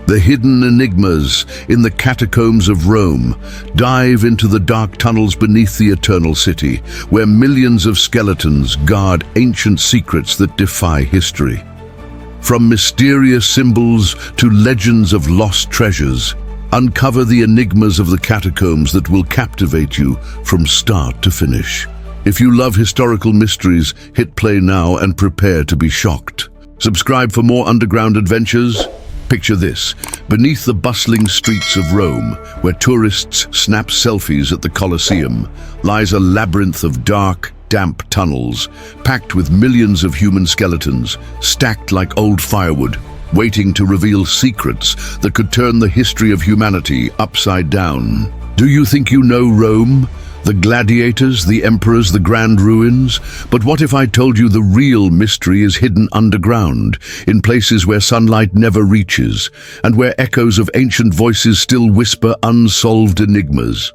The hidden enigmas in the catacombs of Rome. Dive into the dark tunnels beneath the Eternal City, where millions of skeletons guard ancient secrets that defy history. From mysterious symbols to legends of lost treasures, uncover the enigmas of the catacombs that will captivate you from start to finish. If you love historical mysteries, hit play now and prepare to be shocked. Subscribe for more underground adventures. Picture this: beneath the bustling streets of Rome, where tourists snap selfies at the Colosseum, lies a labyrinth of dark, damp tunnels, packed with millions of human skeletons, stacked like old firewood, waiting to reveal secrets that could turn the history of humanity upside down. Do you think you know Rome? The gladiators, the emperors, the grand ruins? But what if I told you the real mystery is hidden underground, in places where sunlight never reaches, and where echoes of ancient voices still whisper unsolved enigmas?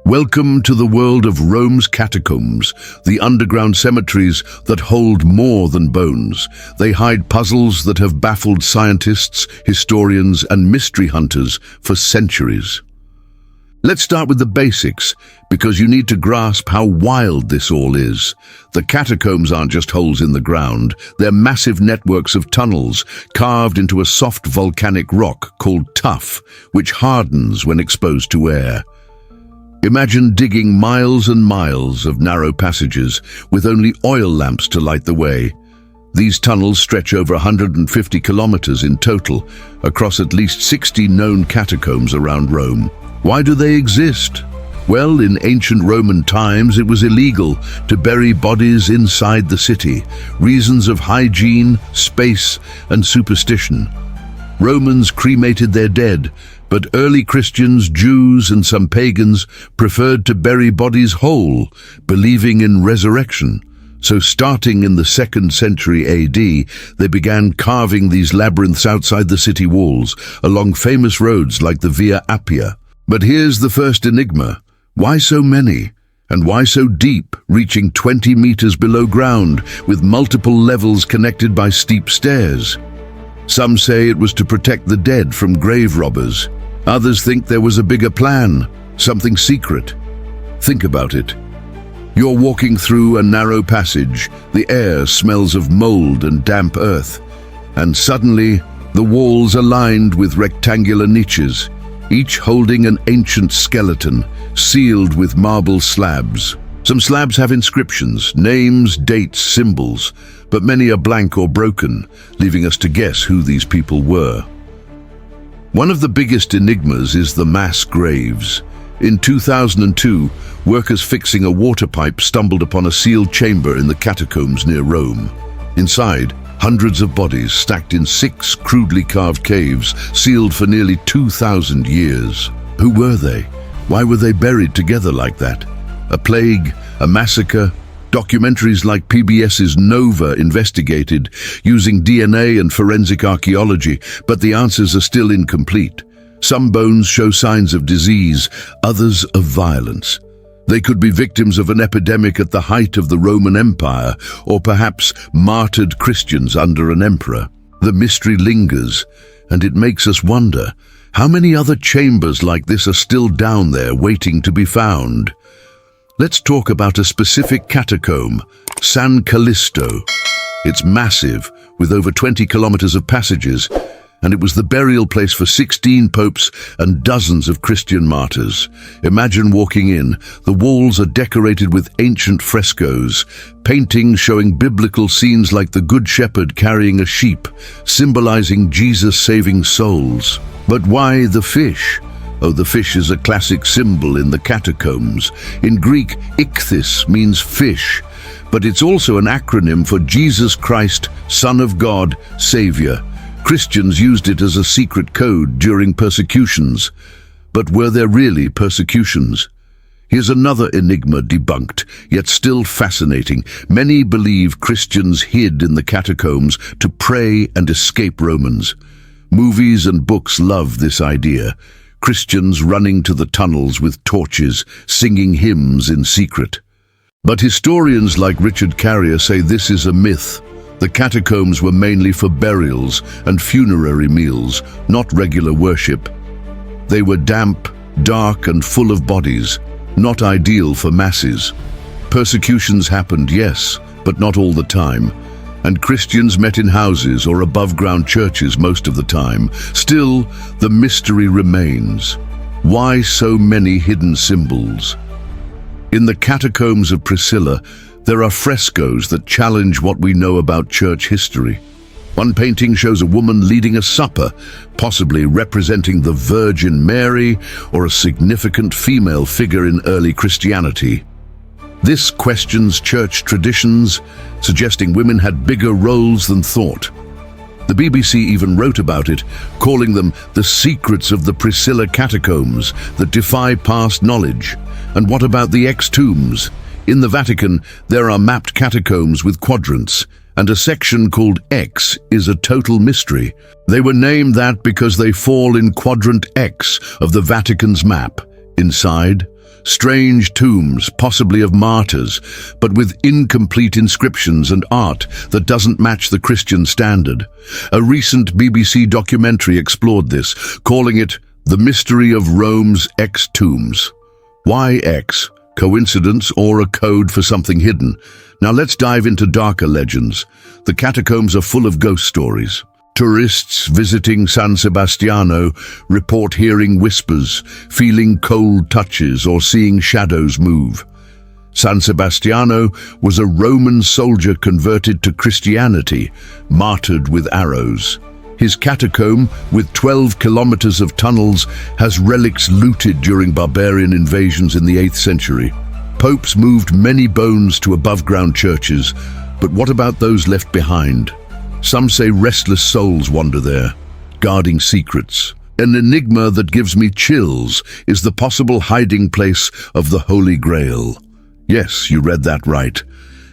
Welcome to the world of Rome's catacombs, the underground cemeteries that hold more than bones. They hide puzzles that have baffled scientists, historians, and mystery hunters for centuries. Let's start with the basics, because you need to grasp how wild this all is. The catacombs aren't just holes in the ground, they're massive networks of tunnels carved into a soft volcanic rock called tuff, which hardens when exposed to air. Imagine digging miles and miles of narrow passages with only oil lamps to light the way. These tunnels stretch over 150 kilometers in total, across at least 60 known catacombs around Rome. Why do they exist? Well, in ancient Roman times, it was illegal to bury bodies inside the city. Reasons of hygiene, space, and superstition. Romans cremated their dead, but early Christians, Jews, and some pagans preferred to bury bodies whole, believing in resurrection. So starting in the 2nd century AD, they began carving these labyrinths outside the city walls, along famous roads like the Via Appia. But here's the first enigma. Why so many? And why so deep, reaching 20 meters below ground, with multiple levels connected by steep stairs? Some say it was to protect the dead from grave robbers. Others think there was a bigger plan, something secret. Think about it. You're walking through a narrow passage, the air smells of mold and damp earth, and suddenly the walls are lined with rectangular niches, each holding an ancient skeleton, sealed with marble slabs. Some slabs have inscriptions, names, dates, symbols, but many are blank or broken, leaving us to guess who these people were. One of the biggest enigmas is the mass graves. In 2002, workers fixing a water pipe stumbled upon a sealed chamber in the catacombs near Rome. Inside, hundreds of bodies stacked in 6 crudely carved caves, sealed for nearly 2,000 years. Who were they? Why were they buried together like that? A plague? A massacre? Documentaries like PBS's Nova investigated, using DNA and forensic archaeology, but the answers are still incomplete. Some bones show signs of disease, others of violence. They could be victims of an epidemic at the height of the Roman Empire, or perhaps martyred Christians under an emperor. The mystery lingers, and it makes us wonder, how many other chambers like this are still down there waiting to be found? Let's talk about a specific catacomb, San Callisto. It's massive, with over 20 kilometers of passages, and it was the burial place for 16 popes and dozens of Christian martyrs. Imagine walking in. The walls are decorated with ancient frescoes, paintings showing biblical scenes like the Good Shepherd carrying a sheep, symbolizing Jesus saving souls. But why the fish? Oh, the fish is a classic symbol in the catacombs. In Greek, ichthys means fish, but it's also an acronym for Jesus Christ, Son of God, Savior. Christians used it as a secret code during persecutions. But were there really persecutions? Here's another enigma debunked, yet still fascinating. Many believe Christians hid in the catacombs to pray and escape Romans. Movies and books love this idea. Christians running to the tunnels with torches, singing hymns in secret. But historians like Richard Carrier say this is a myth. The catacombs were mainly for burials and funerary meals, not regular worship. They were damp, dark, and full of bodies, not ideal for masses. Persecutions happened, yes, but not all the time, and Christians met in houses or above-ground churches most of the time. Still, the mystery remains. Why so many hidden symbols? In the catacombs of Priscilla, there are frescoes that challenge what we know about church history. One painting shows a woman leading a supper, possibly representing the Virgin Mary or a significant female figure in early Christianity. This questions church traditions, suggesting women had bigger roles than thought. The BBC even wrote about it, calling them the secrets of the Priscilla catacombs that defy past knowledge. And what about the X-tombs? In the Vatican, there are mapped catacombs with quadrants, and a section called X is a total mystery. They were named that because they fall in quadrant X of the Vatican's map. Inside, strange tombs, possibly of martyrs, but with incomplete inscriptions and art that doesn't match the Christian standard. A recent BBC documentary explored this, calling it The Mystery of Rome's X-Tombs. Why X? Coincidence or a code for something hidden? Now let's dive into darker legends. The catacombs are full of ghost stories. Tourists visiting San Sebastiano report hearing whispers, feeling cold touches, or seeing shadows move. San Sebastiano was a Roman soldier converted to Christianity, martyred with arrows. His catacomb, with 12 kilometers of tunnels, has relics looted during barbarian invasions in the 8th century. Popes moved many bones to above-ground churches, but what about those left behind? Some say restless souls wander there, guarding secrets. An enigma that gives me chills is the possible hiding place of the Holy Grail. Yes, you read that right.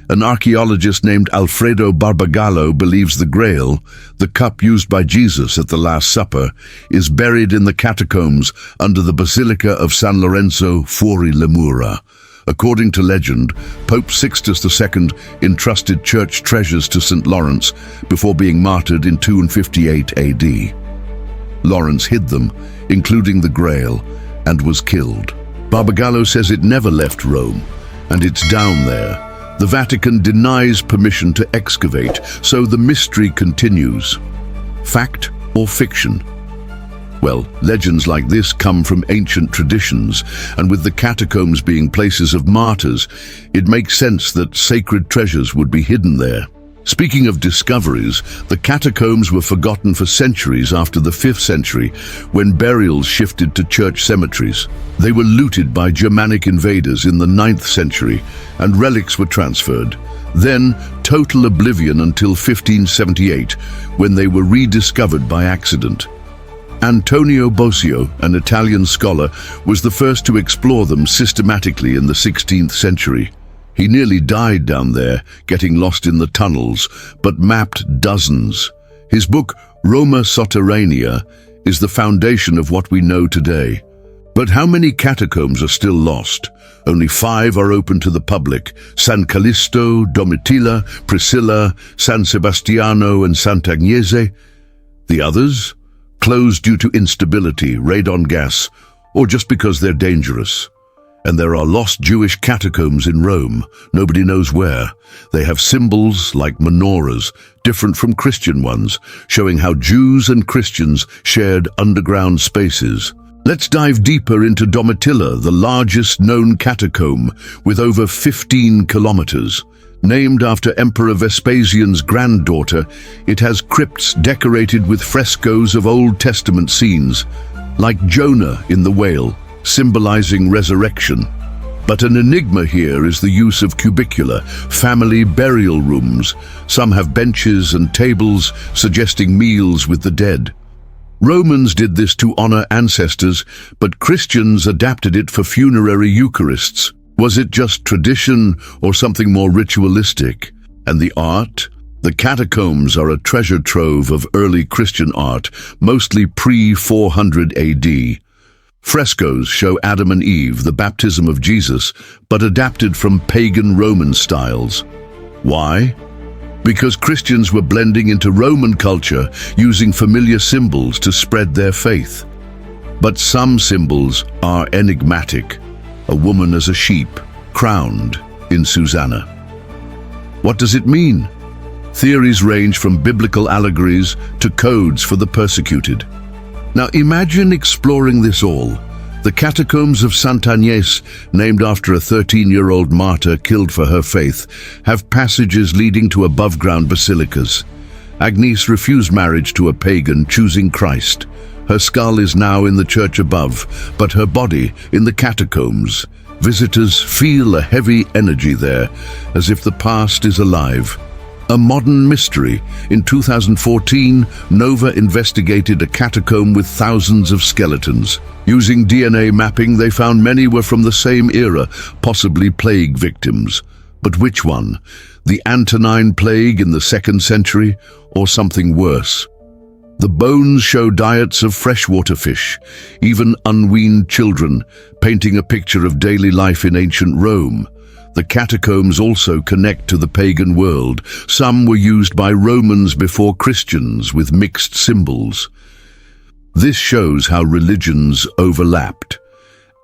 An archaeologist named Alfredo Barbagallo believes the Grail, the cup used by Jesus at the Last Supper, is buried in the catacombs under the Basilica of San Lorenzo fuori le mura. According to legend, Pope Sixtus II entrusted church treasures to St. Lawrence before being martyred in 258 AD. Lawrence hid them, including the Grail, and was killed. Barbagallo says it never left Rome, and it's down there. The Vatican denies permission to excavate, so the mystery continues. Fact or fiction? Well, legends like this come from ancient traditions, and with the catacombs being places of martyrs, it makes sense that sacred treasures would be hidden there. Speaking of discoveries, the catacombs were forgotten for centuries after the 5th century, when burials shifted to church cemeteries. They were looted by Germanic invaders in the 9th century, and relics were transferred. Then, total oblivion until 1578, when they were rediscovered by accident. Antonio Bosio, an Italian scholar, was the first to explore them systematically in the 16th century. He nearly died down there, getting lost in the tunnels, but mapped dozens. His book, Roma Sotterranea, is the foundation of what we know today. But how many catacombs are still lost? Only 5 are open to the public: San Callisto, Domitilla, Priscilla, San Sebastiano, and Sant'Agnese. The others? Closed due to instability, radon gas, or just because they're dangerous. And there are lost Jewish catacombs in Rome, nobody knows where. They have symbols like menorahs, different from Christian ones, showing how Jews and Christians shared underground spaces. Let's dive deeper into Domitilla, the largest known catacomb, with over 15 kilometers. Named after Emperor Vespasian's granddaughter, it has crypts decorated with frescoes of Old Testament scenes, like Jonah in the whale, symbolizing resurrection. But an enigma here is the use of cubicula, family burial rooms. Some have benches and tables, suggesting meals with the dead. Romans did this to honor ancestors, but Christians adapted it for funerary Eucharists. Was it just tradition or something more ritualistic? And the art? The catacombs are a treasure trove of early Christian art, mostly pre-400 AD. Frescoes show Adam and Eve, the baptism of Jesus, but adapted from pagan Roman styles. Why? because Christians were blending into Roman culture using familiar symbols to spread their faith. But some symbols are enigmatic. A woman as a sheep, crowned in Susanna. What does it mean? Theories range from biblical allegories to codes for the persecuted. Now imagine exploring this all. The Catacombs of Sant'Agnès, named after a 13-year-old martyr killed for her faith, have passages leading to above-ground basilicas. Agnes refused marriage to a pagan, choosing Christ. Her skull is now in the church above, but her body in the catacombs. Visitors feel a heavy energy there, as if the past is alive. A modern mystery. In 2014, Nova investigated a catacomb with thousands of skeletons. Using DNA mapping, they found many were from the same era, possibly plague victims. But which one? The Antonine Plague in the 2nd century, or something worse? The bones show diets of freshwater fish, even unweaned children, painting a picture of daily life in ancient Rome. The catacombs also connect to the pagan world. Some were used by Romans before Christians with mixed symbols. This shows how religions overlapped.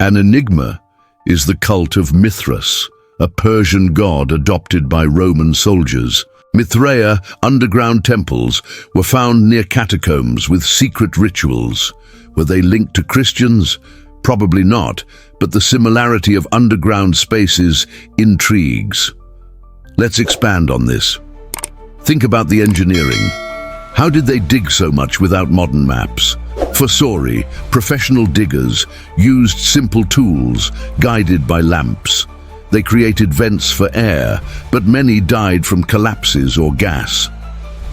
An enigma is the cult of Mithras, a Persian god adopted by Roman soldiers. Mithraea, underground temples, were found near catacombs with secret rituals. Were they linked to Christians? Probably not, but the similarity of underground spaces intrigues. Let's expand on this. Think about the engineering. How did they dig so much without modern maps? Fossori, professional diggers, used simple tools, guided by lamps. They created vents for air, but many died from collapses or gas.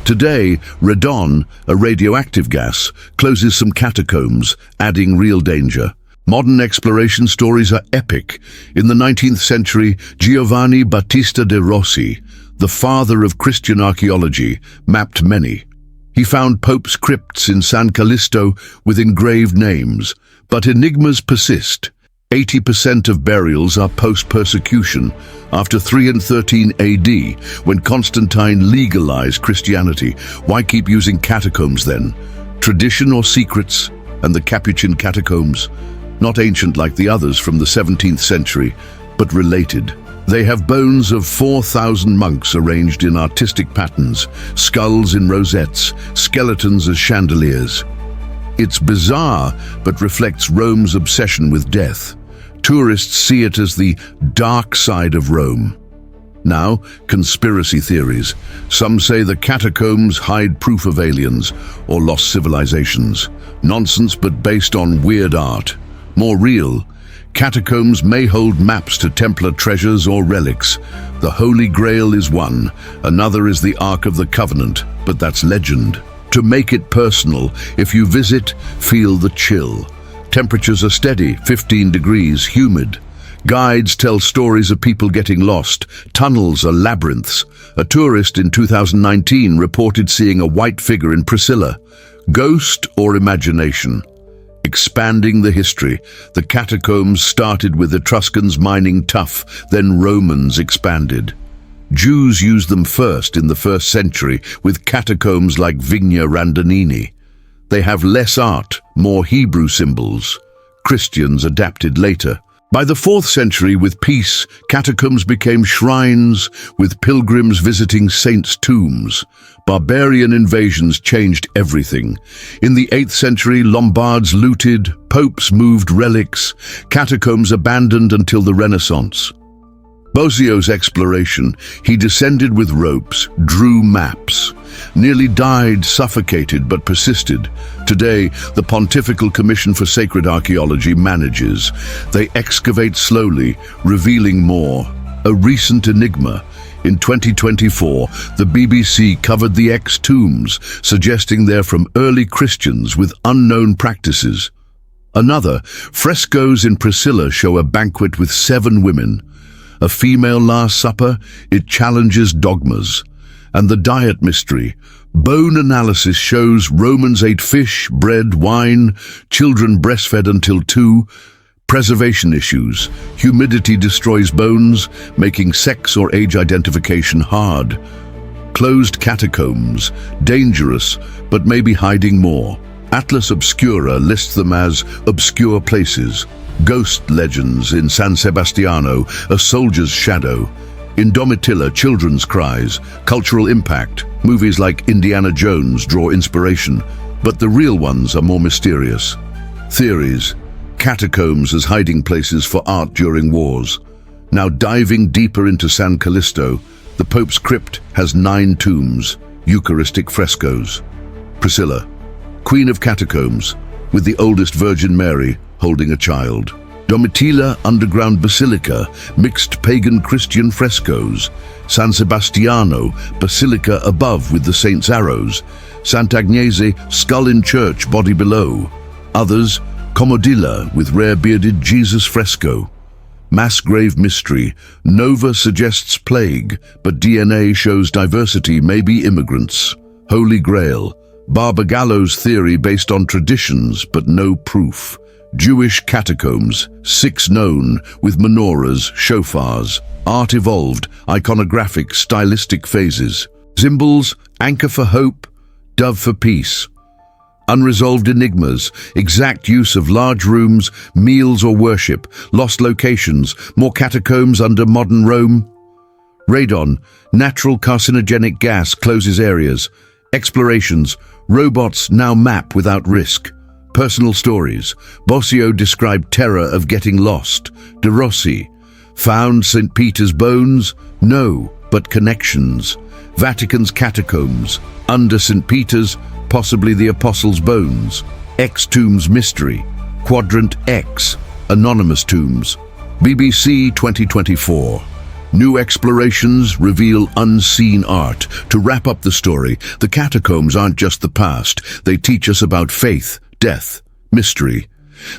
Today, radon, a radioactive gas, closes some catacombs, adding real danger. Modern exploration stories are epic. In the 19th century, Giovanni Battista de Rossi, the father of Christian archaeology, mapped many. He found popes' crypts in San Callisto with engraved names, but enigmas persist. 80% of burials are post-persecution, after 313 AD, when Constantine legalized Christianity. Why keep using catacombs then? Tradition or secrets? And the Capuchin catacombs? Not ancient like the others from the 17th century, but related. They have bones of 4,000 monks arranged in artistic patterns, skulls in rosettes, skeletons as chandeliers. It's bizarre, but reflects Rome's obsession with death. Tourists see it as the dark side of Rome. Now, conspiracy theories. Some say the catacombs hide proof of aliens or lost civilizations. Nonsense, but based on weird art. More real, catacombs may hold maps to Templar treasures or relics. The Holy Grail is one, another is the Ark of the Covenant, but that's legend. To make it personal, if you visit, feel the chill. Temperatures are steady, 15 degrees, humid. Guides tell stories of people getting lost. Tunnels are labyrinths. A tourist in 2019 reported seeing a white figure in Priscilla. Ghost or imagination? Expanding the history, the catacombs started with Etruscans mining tuff, then Romans expanded. Jews used them first in the 1st century with catacombs like Vigna Randonini. They have less art, more Hebrew symbols. Christians adapted later. By the 4th century, with peace, catacombs became shrines, with pilgrims visiting saints' tombs. Barbarian invasions changed everything. In the 8th century, Lombards looted, popes moved relics, catacombs abandoned until the Renaissance. Bosio's exploration, he descended with ropes, drew maps. Nearly died, suffocated, but persisted. Today, the Pontifical Commission for Sacred Archaeology manages. They excavate slowly, revealing more. A recent enigma. In 2024, the BBC covered the X-tombs, suggesting they're from early Christians with unknown practices. Another, frescoes in Priscilla show a banquet with 7 women. A female Last Supper, it challenges dogmas. And the diet mystery. Bone analysis shows Romans ate fish, bread, wine, children breastfed until 2. Preservation issues. Humidity destroys bones, making sex or age identification hard. closed catacombs, dangerous, but maybe hiding more. Atlas Obscura lists them as obscure places, ghost legends in San Sebastiano, a soldier's shadow. In Domitilla, children's cries, cultural impact. Movies like Indiana Jones draw inspiration, but the real ones are more mysterious. Theories: catacombs as hiding places for art during wars. Now diving deeper into San Callisto, the Pope's crypt has 9 tombs, Eucharistic frescoes. Priscilla, Queen of Catacombs, with the oldest Virgin Mary holding a child. Domitilla Underground Basilica, mixed pagan-Christian frescoes. San Sebastiano, Basilica above with the saint's arrows. Sant'Agnese, skull in church, body below. Others, Comodilla with rare bearded Jesus fresco. Mass grave mystery. Nova suggests plague, but DNA shows diversity may be immigrants. Holy Grail. Barbagallo's theory based on traditions, but no proof. Jewish catacombs, 6 known, with menorahs, shofars. Art evolved, iconographic, stylistic phases. Symbols, anchor for hope, dove for peace. Unresolved enigmas, exact use of large rooms, meals or worship, lost locations, more catacombs under modern Rome. Radon, natural carcinogenic gas closes areas. Explorations, robots now map without risk. Personal stories, Bossio described terror of getting lost. De Rossi, found St. Peter's bones? No, but connections. Vatican's catacombs, under St. Peter's, possibly the Apostles' bones. X tombs mystery, Quadrant X, anonymous tombs. BBC 2024. New explorations reveal unseen art. To wrap up the story, the catacombs aren't just the past. They teach us about faith, death, mystery.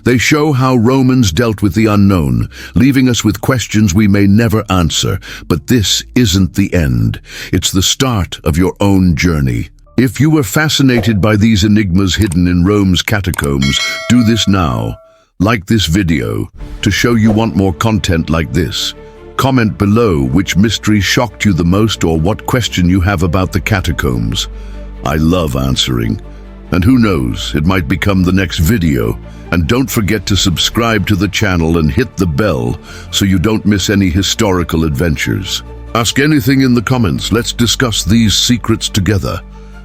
They show how Romans dealt with the unknown, leaving us with questions we may never answer. But this isn't the end. It's the start of your own journey. If you were fascinated by these enigmas hidden in Rome's catacombs, do this now. Like this video to show you want more content like this. Comment below which mystery shocked you the most or what question you have about the catacombs. I love answering. And who knows, it might become the next video. And don't forget to subscribe to the channel and hit the bell so you don't miss any historical adventures. Ask anything in the comments. Let's discuss these secrets together.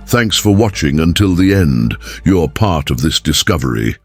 Thanks for watching until the end. You're part of this discovery.